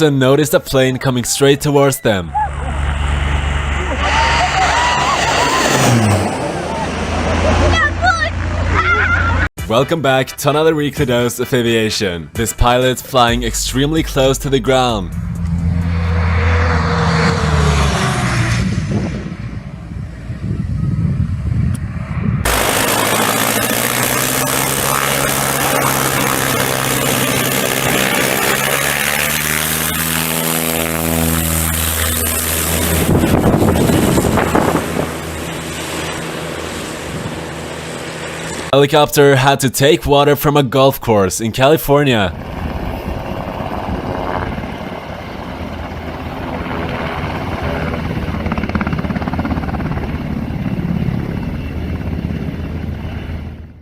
and noticed a plane coming straight towards them. Welcome back to another weekly dose of aviation. This pilot flying extremely close to the ground. Helicopter had to take water from a golf course in California.